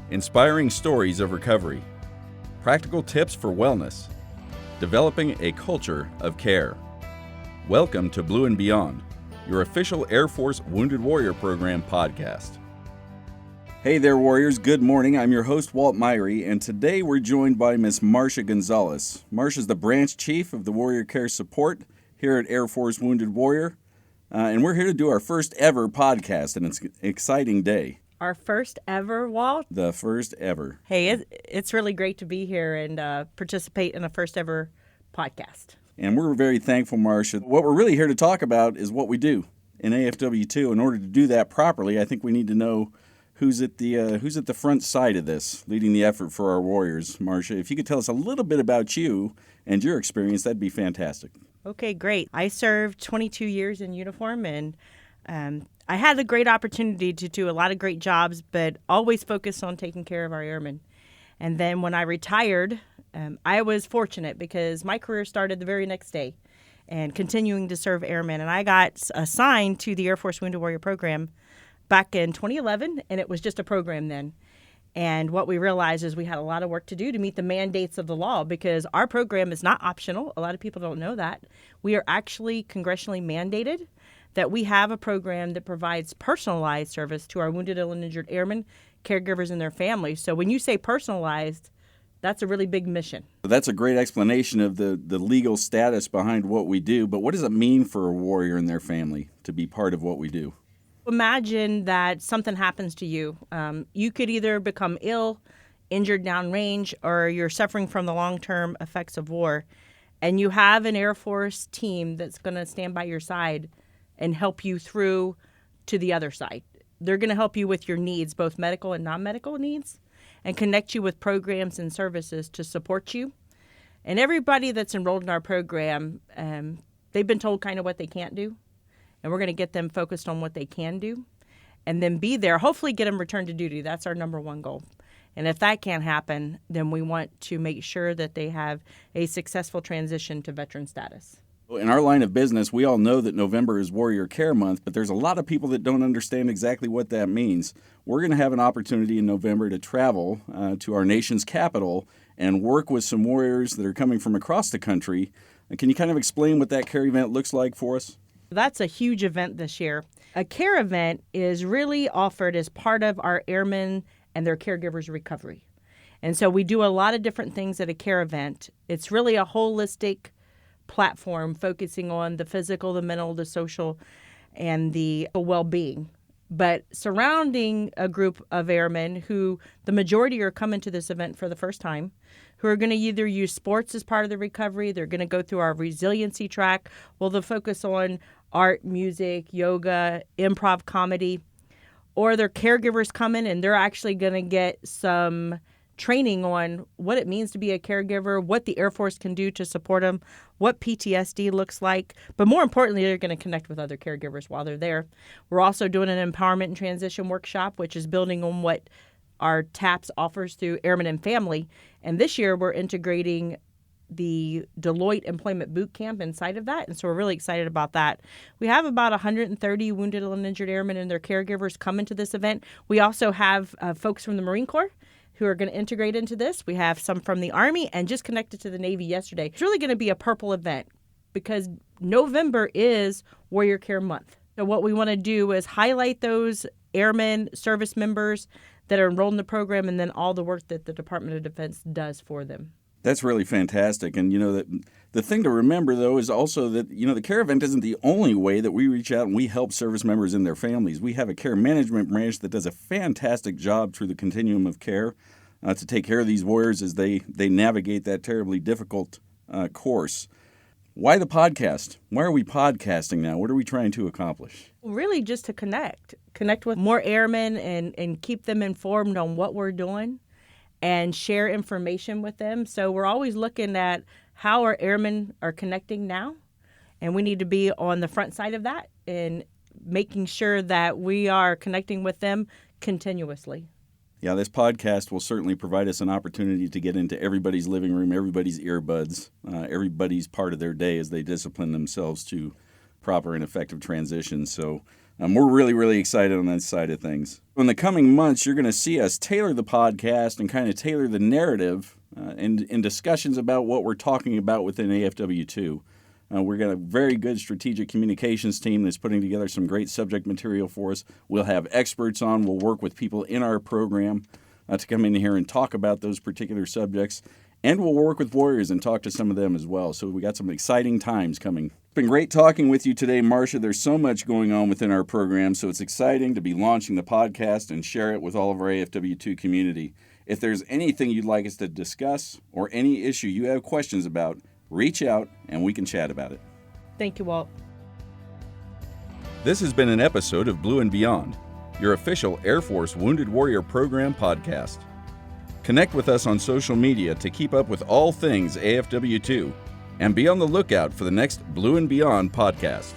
Inspiring stories of recovery, practical tips for wellness, developing a culture of care. Welcome to Blue and Beyond, your official Air Force Wounded Warrior Program podcast. Hey there, Warriors. Good morning. I'm your host, Walt Myrie, and today we're joined by Miss Marsha Gonzales. Marsha's the branch chief of the Warrior Care Support here at Air Force Wounded Warrior, and we're here to do our first ever podcast, and it's an exciting day. Our first ever, Walt? The first ever. Hey, it's really great to be here and participate in a first ever podcast. And we're very thankful, Marsha. What we're really here to talk about is what we do in AFW2. In order to do that properly, I think we need to know who's at the front side of this, leading the effort for our Warriors. Marsha, if you could tell us a little bit about you and your experience, that'd be fantastic. Okay, great. I served 22 years in uniform, and I had a great opportunity to do a lot of great jobs, but always focused on taking care of our airmen. And then when I retired, I was fortunate because my career started the very next day and continuing to serve airmen. And I got assigned to the Air Force Wounded Warrior Program back in 2011, and it was just a program then. And what we realized is we had a lot of work to do to meet the mandates of the law because our program is not optional. A lot of people don't know that. We are actually congressionally mandated that we have a program that provides personalized service to our wounded, ill, and injured airmen, caregivers, and their families. So when you say personalized, that's a really big mission. That's a great explanation of the legal status behind what we do, but what does it mean for a warrior and their family to be part of what we do? Imagine that something happens to you. You could either become ill, injured downrange, or you're suffering from the long-term effects of war, and you have an Air Force team that's going to stand by your side and help you through to the other side. They're going to help you with your needs, both medical and non-medical needs, and connect you with programs and services to support you. And everybody that's enrolled in our program, they've been told kind of what they can't do, and we're going to get them focused on what they can do, and then be there, hopefully get them returned to duty. That's our number one goal. And if that can't happen, then we want to make sure that they have a successful transition to veteran status. In our line of business, we all know that November is Warrior Care Month, but there's a lot of people that don't understand exactly what that means. We're going to have an opportunity in November to travel to our nation's capital and work with some warriors that are coming from across the country. Can you kind of explain what that care event looks like for us? That's a huge event this year. A care event is really offered as part of our airmen and their caregivers' recovery. And so we do a lot of different things at a care event. It's really a holistic platform focusing on the physical, the mental, the social, and the well-being. But surrounding a group of airmen who the majority are coming to this event for the first time, who are going to either use sports as part of the recovery, they're going to go through our resiliency track, well, they'll focus on art, music, yoga, improv comedy, or their caregivers come in and they're actually going to get some training on what it means to be a caregiver, what the Air Force can do to support them, what PTSD looks like. But more importantly, they're going to connect with other caregivers while they're there. We're also doing an empowerment and transition workshop, which is building on what our TAPS offers through Airmen and Family. And this year, we're integrating the Deloitte Employment Boot Camp inside of that. And so we're really excited about that. We have about 130 wounded and injured airmen and their caregivers coming to this event. We also have folks from the Marine Corps who are going to integrate into this. We have some from the Army and just connected to the Navy yesterday. It's really going to be a purple event because November is Warrior Care Month. So what we want to do is highlight those airmen, service members that are enrolled in the program, and then all the work that the Department of Defense does for them. That's really fantastic. And, the thing to remember, though, is also that, the care event isn't the only way that we reach out and we help service members and their families. We have a care management branch that does a fantastic job through the continuum of care to take care of these warriors as they navigate that terribly difficult course. Why the podcast? Why are we podcasting now? What are we trying to accomplish? Really just to connect with more airmen and keep them informed on what we're doing and share information with them. So we're always looking at how our airmen are connecting now, and we need to be on the front side of that and making sure that we are connecting with them continuously. Yeah, this podcast will certainly provide us an opportunity to get into everybody's living room, everybody's earbuds, everybody's part of their day as they discipline themselves to proper and effective transition. So We're really, really excited on that side of things. In the coming months, you're going to see us tailor the podcast and kind of tailor the narrative in discussions about what we're talking about within AFW2. We're got a very good strategic communications team that's putting together some great subject material for us. We'll have experts on. We'll work with people in our program to come in here and talk about those particular subjects. And we'll work with warriors and talk to some of them as well. So we got some exciting times coming. It's been great talking with you today, Marsha. There's so much going on within our program, so it's exciting to be launching the podcast and share it with all of our AFW2 community. If there's anything you'd like us to discuss or any issue you have questions about, reach out and we can chat about it. Thank you, Walt. This has been an episode of Blue and Beyond, your official Air Force Wounded Warrior Program podcast. Connect with us on social media to keep up with all things AFW2 and be on the lookout for the next Blue and Beyond podcast.